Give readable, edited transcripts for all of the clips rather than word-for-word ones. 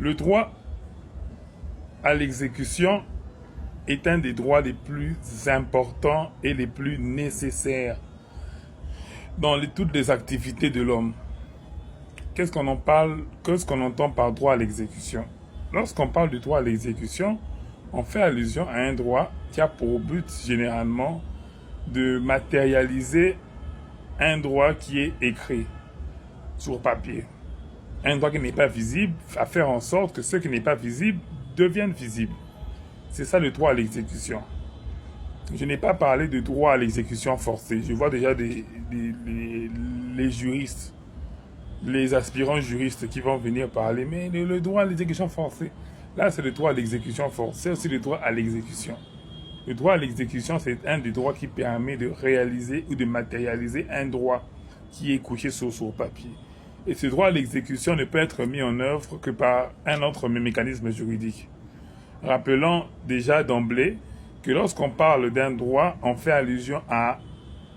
Le droit à l'exécution est un des droits les plus importants et les plus nécessaires dans toutes les activités de l'homme. Qu'est-ce qu'on entend par droit à l'exécution? Lorsqu'on parle du droit à l'exécution, on fait allusion à un droit qui a pour but généralement de matérialiser un droit qui est écrit sur papier. Un droit qui n'est pas visible, à faire en sorte que ce qui n'est pas visible devienne visible. C'est ça le droit à l'exécution. Je n'ai pas parlé de droit à l'exécution forcée. Je vois déjà les juristes, les aspirants juristes qui vont venir parler, mais le droit à l'exécution forcée. Là, c'est le droit à l'exécution forcée, c'est aussi le droit à l'exécution. Le droit à l'exécution, c'est un des droits qui permet de réaliser ou de matérialiser un droit qui est couché sur papier. Et ce droit à l'exécution ne peut être mis en œuvre que par un autre mécanisme juridique. Rappelons déjà d'emblée que lorsqu'on parle d'un droit, on fait allusion à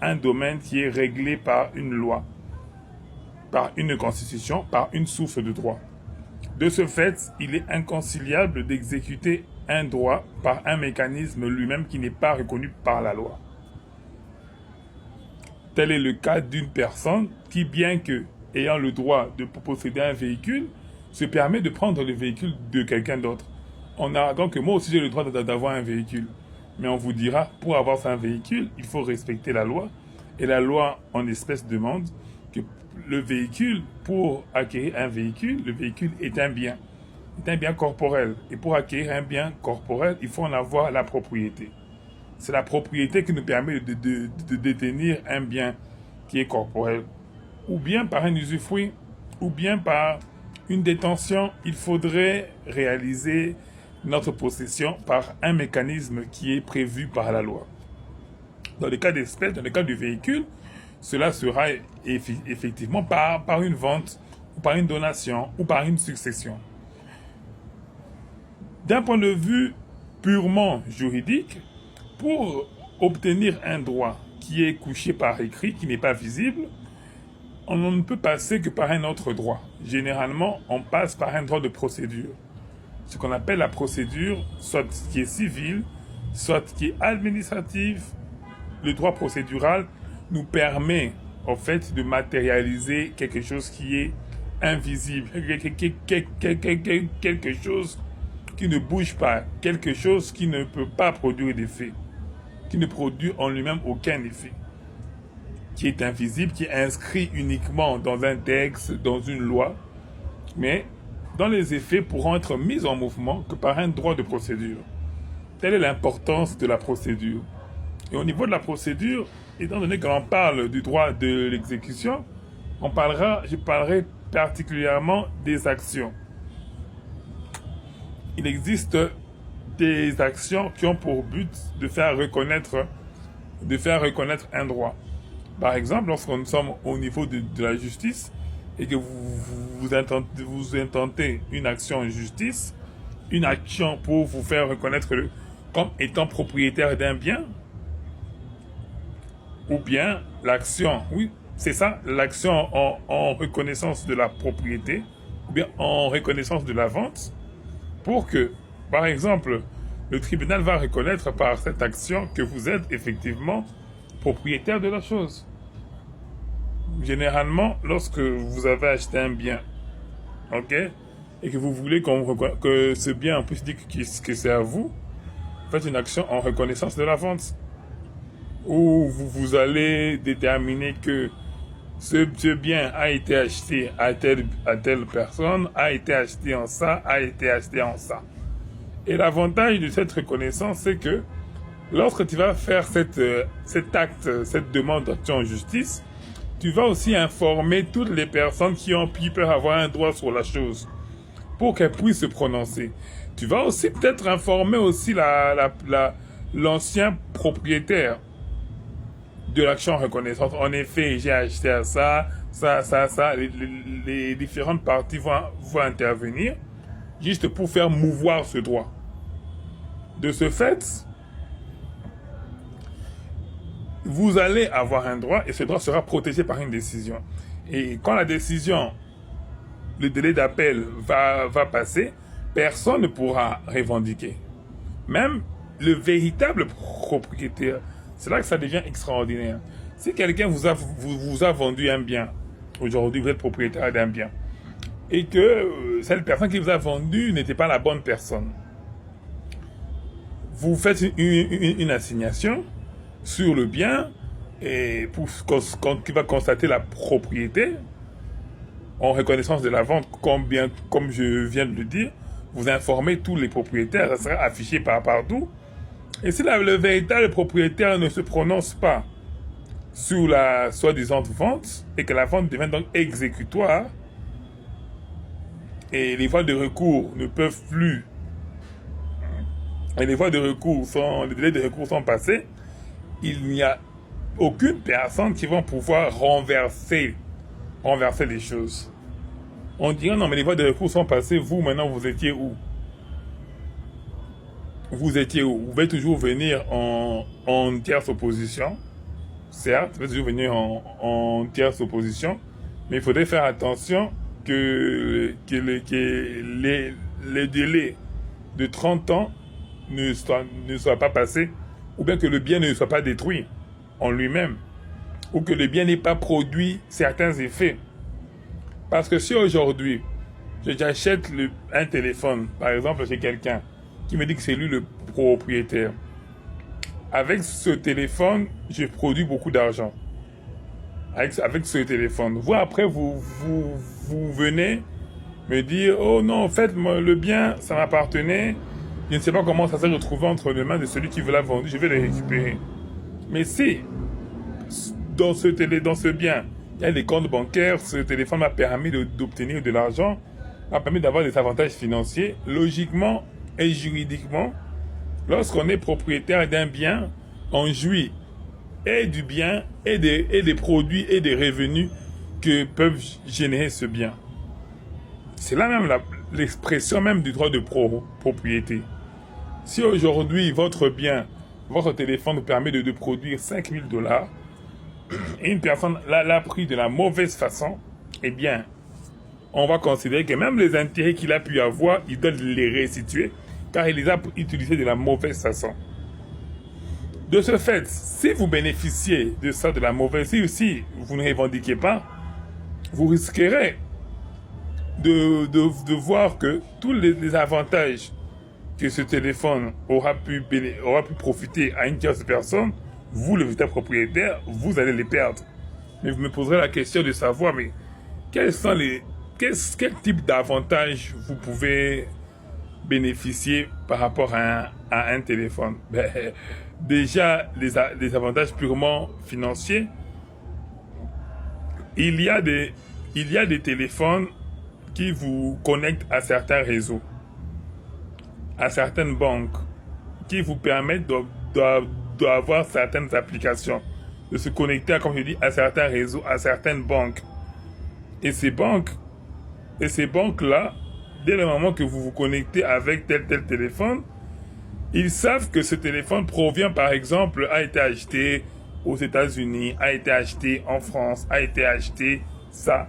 un domaine qui est réglé par une loi, par une constitution, par une source de droit. De ce fait, il est inconciliable d'exécuter un droit par un mécanisme lui-même qui n'est pas reconnu par la loi. Tel est le cas d'une personne qui, bien que ayant le droit de posséder un véhicule, se permet de prendre le véhicule de quelqu'un d'autre. On a donc moi aussi j'ai le droit d'avoir un véhicule. Mais on vous dira, pour avoir un véhicule, il faut respecter la loi. Et la loi en espèce demande que le véhicule, pour acquérir un véhicule, le véhicule est un bien corporel. Et pour acquérir un bien corporel, il faut en avoir la propriété. C'est la propriété qui nous permet de détenir un bien qui est corporel. Ou bien par un usufruit, ou bien par une détention, il faudrait réaliser notre possession par un mécanisme qui est prévu par la loi. Dans le cas d'espèce, dans le cas du véhicule, cela sera effectivement par une vente, ou par une donation, ou par une succession. D'un point de vue purement juridique, pour obtenir un droit qui est couché par écrit, qui n'est pas visible, on ne peut passer que par un autre droit. Généralement, on passe par un droit de procédure. Ce qu'on appelle la procédure, soit qui est civile, soit qui est administrative. Le droit procédural nous permet, en fait, de matérialiser quelque chose qui est invisible, quelque chose qui ne bouge pas, quelque chose qui ne peut pas produire d'effet, qui ne produit en lui-même aucun effet, qui est invisible, qui est inscrit uniquement dans un texte, dans une loi, mais dont les effets pourront être mis en mouvement que par un droit de procédure. Telle est l'importance de la procédure. Et au niveau de la procédure, étant donné que l'on parle du droit de l'exécution, je parlerai particulièrement des actions. Il existe des actions qui ont pour but de faire reconnaître un droit. Par exemple, lorsque nous sommes au niveau de la justice et que vous intentez une action en justice, une action pour vous faire reconnaître comme étant propriétaire d'un bien, ou bien l'action, oui, c'est ça, l'action en reconnaissance de la propriété, ou bien en reconnaissance de la vente, pour que, par exemple, le tribunal va reconnaître par cette action que vous êtes effectivement propriétaire de la chose. Généralement, lorsque vous avez acheté un bien, ok, et que vous voulez que ce bien puisse dire que c'est à vous, faites une action en reconnaissance de la vente, où vous allez déterminer que ce bien a été acheté à telle personne, a été acheté en ça, a été acheté en ça. Et l'avantage de cette reconnaissance, c'est que lorsque tu vas faire cet acte, cette demande d'action en justice, tu vas aussi informer toutes les personnes qui peuvent avoir un droit sur la chose pour qu'elles puissent se prononcer. Tu vas aussi peut-être informer aussi l'ancien propriétaire de l'action reconnaissance. En effet, j'ai acheté à ça. Les différentes parties vont intervenir juste pour faire mouvoir ce droit. De ce fait, vous allez avoir un droit et ce droit sera protégé par une décision. Et quand la décision le délai d'appel va passer, personne ne pourra revendiquer. Même le véritable propriétaire. C'est là que ça devient extraordinaire. Si quelqu'un vous a vendu un bien, aujourd'hui vous êtes propriétaire d'un bien, et que cette personne qui vous a vendu n'était pas la bonne personne, vous faites une assignation sur le bien, et qui va constater la propriété, en reconnaissance de la vente, comme je viens de le dire, vous informez tous les propriétaires, ça sera affiché partout. Et si le véritable propriétaire ne se prononce pas sur la soi-disant vente, et que la vente devient donc exécutoire, et les voies de recours ne peuvent plus, et les délais de recours sont passés, il n'y a aucune personne qui va pouvoir renverser les choses. On dirait non mais les voies de recours sont passées, vous maintenant vous étiez où? Vous pouvez toujours venir en tierce opposition, certes, vous pouvez toujours venir en tierce opposition, mais il faudrait faire attention que les délais de 30 ans ne soient pas passés, ou bien que le bien ne soit pas détruit en lui-même, ou que le bien n'ait pas produit certains effets. Parce que si aujourd'hui, j'achète un téléphone, par exemple chez quelqu'un, qui me dit que c'est lui le propriétaire, avec ce téléphone, je produis beaucoup d'argent. Avec ce téléphone. Vous, après, vous venez me dire, oh non, en fait, le bien, ça m'appartenait, je ne sais pas comment ça s'est retrouvé entre les mains de celui qui veut la vendre, je vais le récupérer. Mais si, dans ce bien, il y a des comptes bancaires, ce téléphone m'a permis d'obtenir de l'argent, m'a permis d'avoir des avantages financiers, logiquement et juridiquement, lorsqu'on est propriétaire d'un bien, on jouit et du bien et des produits et des revenus que peuvent générer ce bien. C'est là même l'expression même du droit de propriété. Si aujourd'hui votre bien, votre téléphone vous permet de produire $5,000 et une personne l'a pris de la mauvaise façon, eh bien, on va considérer que même les intérêts qu'il a pu avoir, il doit les restituer car il les a utilisés de la mauvaise façon. De ce fait, si vous bénéficiez de ça, de la mauvaise, si vous ne revendiquez pas, vous risquerez de voir que tous les avantages que ce téléphone aura pu profiter à une tierce personne, vous, le véritable propriétaire, vous allez les perdre. Mais vous me poserez la question de savoir, mais quel type d'avantages vous pouvez bénéficier par rapport à un téléphone? Déjà, les avantages purement financiers, il y a des téléphones qui vous connectent à certains réseaux, à certaines banques, qui vous permettent d'avoir certaines applications, de se connecter, comme je dis, à certains réseaux, à certaines banques. Et ces banques-là, dès le moment que vous vous connectez avec tel téléphone, ils savent que ce téléphone provient, par exemple, a été acheté aux États-Unis, a été acheté en France, a été acheté ça.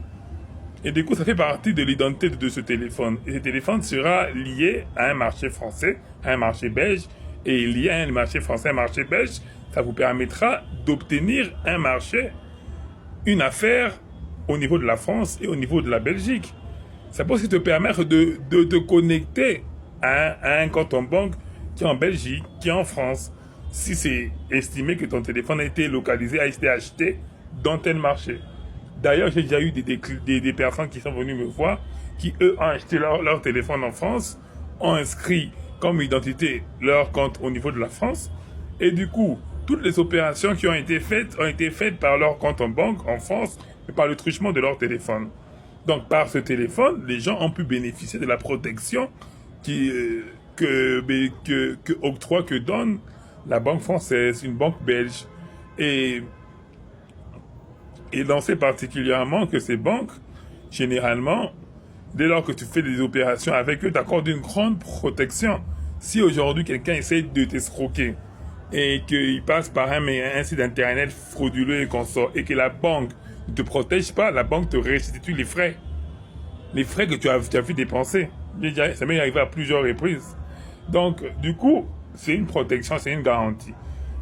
Et du coup, ça fait partie de l'identité de ce téléphone. Et ce téléphone sera lié à un marché français, à un marché belge. Et lié à un marché français, un marché belge, ça vous permettra d'obtenir un marché, une affaire au niveau de la France et au niveau de la Belgique. Ça peut aussi te permettre de te connecter à un compte en banque qui est en Belgique, qui est en France, si c'est estimé que ton téléphone a été localisé, a été acheté dans tel marché. D'ailleurs, j'ai déjà eu des personnes qui sont venues me voir, qui eux ont acheté leur téléphone en France, ont inscrit comme identité leur compte au niveau de la France, et du coup, toutes les opérations qui ont été faites par leur compte en banque en France, mais par le truchement de leur téléphone. Donc, par ce téléphone, les gens ont pu bénéficier de la protection que donne la banque française, une banque belge. Et l'on sait particulièrement que ces banques, généralement, dès lors que tu fais des opérations avec eux, t'accordent une grande protection. Si aujourd'hui quelqu'un essaie de t'escroquer et qu'il passe par un site internet frauduleux et consort, et que la banque ne te protège pas, la banque te restitue les frais. les frais que tu as vu dépenser. Ça m'est arrivé à plusieurs reprises. Donc, du coup, c'est une protection, c'est une garantie.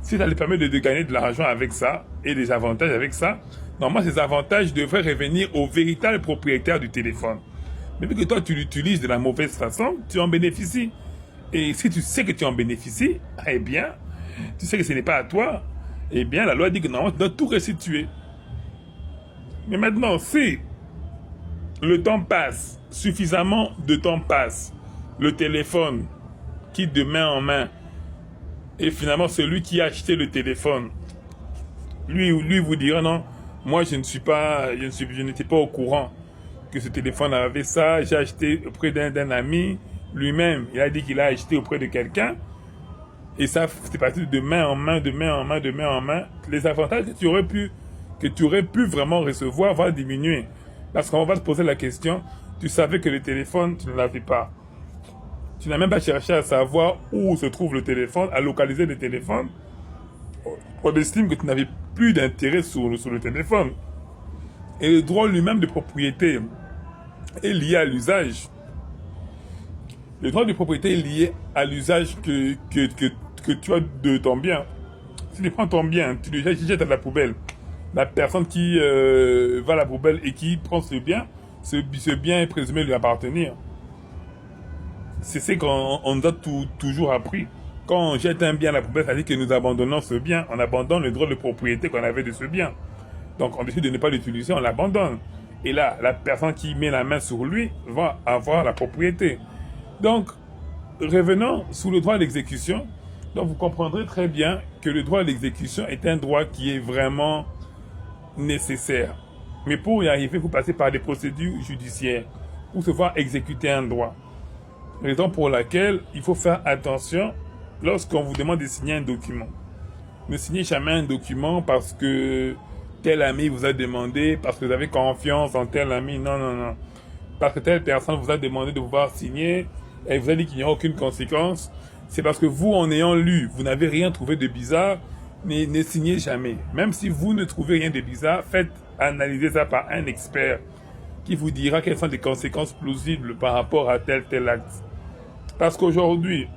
Si ça lui permet de gagner de l'argent avec ça et des avantages avec ça, normalement, ces avantages devraient revenir au véritable propriétaire du téléphone. Mais vu que toi, tu l'utilises de la mauvaise façon, tu en bénéficies. Et si tu sais que tu en bénéficies, eh bien, tu sais que ce n'est pas à toi, eh bien, la loi dit que normalement, tu dois tout restituer. Mais maintenant, si le temps passe, suffisamment de temps passe, le téléphone quitte de main en main, et finalement, celui qui a acheté le téléphone, lui vous dira non, moi je n'étais pas au courant que ce téléphone avait ça, j'ai acheté auprès d'un ami, lui-même, il a dit qu'il a acheté auprès de quelqu'un, et ça, c'est parti de main en main, de main en main, de main en main. Les avantages que tu aurais pu vraiment recevoir vont diminuer. Parce qu'on va te poser la question, tu savais que le téléphone, tu ne l'avais pas. Tu n'as même pas cherché à savoir où se trouve le téléphone, à localiser le téléphone. On estime que tu n'avais plus d'intérêt sur le téléphone. Et le droit lui-même de propriété est lié à l'usage. Le droit de propriété est lié à l'usage que tu as de ton bien. Si tu prends ton bien, tu le jettes à la poubelle. La personne qui va à la poubelle et qui prend ce bien est présumé lui appartenir. C'est ce qu'on nous a toujours appris. Quand on jette un bien à la poubelle, ça veut dire que nous abandonnons ce bien. On abandonne le droit de propriété qu'on avait de ce bien. Donc on décide de ne pas l'utiliser, on l'abandonne. Et là, la personne qui met la main sur lui va avoir la propriété. Donc, revenons sous le droit à l'exécution. Donc vous comprendrez très bien que le droit à l'exécution est un droit qui est vraiment nécessaire. Mais pour y arriver, vous passez par des procédures judiciaires pour se voir exécuter un droit. Raison pour laquelle il faut faire attention lorsqu'on vous demande de signer un document. Ne signez jamais un document parce que tel ami vous a demandé, parce que vous avez confiance en tel ami. Non, non, non. Parce que telle personne vous a demandé de pouvoir signer et vous a dit qu'il n'y aura aucune conséquence. C'est parce que vous, en ayant lu, vous n'avez rien trouvé de bizarre, mais ne signez jamais. Même si vous ne trouvez rien de bizarre, faites analyser ça par un expert qui vous dira quelles sont les conséquences plausibles par rapport à tel acte. Parce qu'aujourd'hui,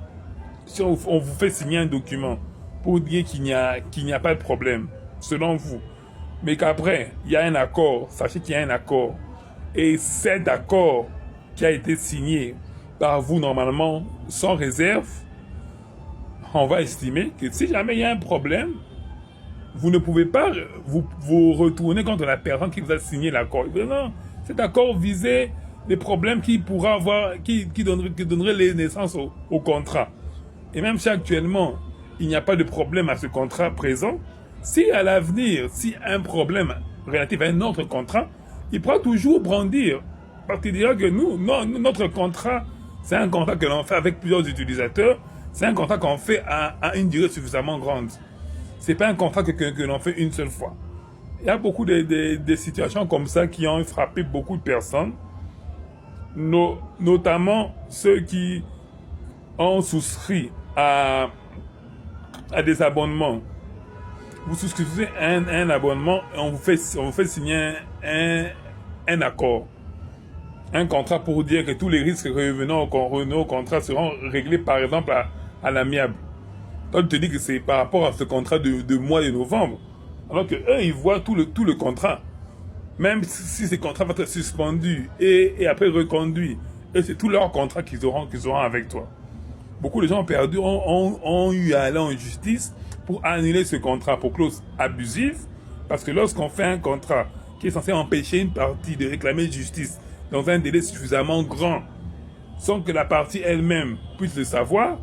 si on vous fait signer un document pour dire qu'il n'y a pas de problème, selon vous, mais qu'après, il y a un accord, sachez qu'il y a un accord, et cet accord qui a été signé par vous normalement, sans réserve, on va estimer que si jamais il y a un problème, vous ne pouvez pas vous retourner contre la personne qui vous a signé l'accord. Non, cet accord visait les problèmes qui pourra avoir, qui donnerait les naissances au contrat. Et même si actuellement, il n'y a pas de problème à ce contrat présent, si à l'avenir, si un problème relatif à un autre contrat, il pourra toujours brandir. Parce qu'il dira que notre contrat, c'est un contrat que l'on fait avec plusieurs utilisateurs, c'est un contrat qu'on fait à une durée suffisamment grande. C'est pas un contrat que l'on fait une seule fois. Il y a beaucoup de situations comme ça qui ont frappé beaucoup de personnes, notamment ceux qui ont souscrit à des abonnements. Vous souscrivez un abonnement et on vous fait signer un accord. Un contrat pour dire que tous les risques revenant au contrat seront réglés par exemple à l'amiable. Toi, tu te dis que c'est par rapport à ce contrat de mois de novembre. Alors que eux, ils voient tout le contrat. Même si ce contrat va être suspendu et après reconduit. Et c'est tout leur contrat qu'ils auront avec toi. Beaucoup de gens perdus ont eu à aller en justice pour annuler ce contrat pour clause abusive. Parce que lorsqu'on fait un contrat qui est censé empêcher une partie de réclamer justice dans un délai suffisamment grand, sans que la partie elle-même puisse le savoir,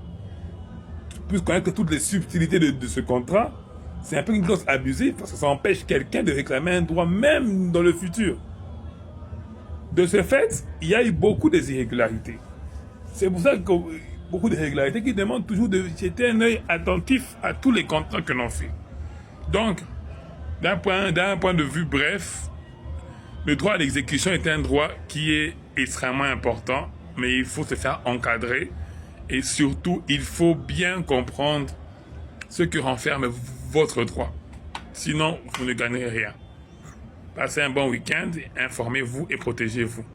puisse connaître toutes les subtilités de ce contrat, c'est un peu une clause abusive parce que ça empêche quelqu'un de réclamer un droit même dans le futur. De ce fait, il y a eu beaucoup d'irrégularités. C'est pour ça que beaucoup d'irrégularités qui demandent toujours de jeter un œil attentif à tous les contrats que l'on fait. Donc, d'un point de vue bref, le droit à l'exécution est un droit qui est extrêmement important, mais il faut se faire encadrer et surtout, il faut bien comprendre ce que renferme votre droit. Sinon, vous ne gagnerez rien. Passez un bon week-end, informez-vous et protégez-vous.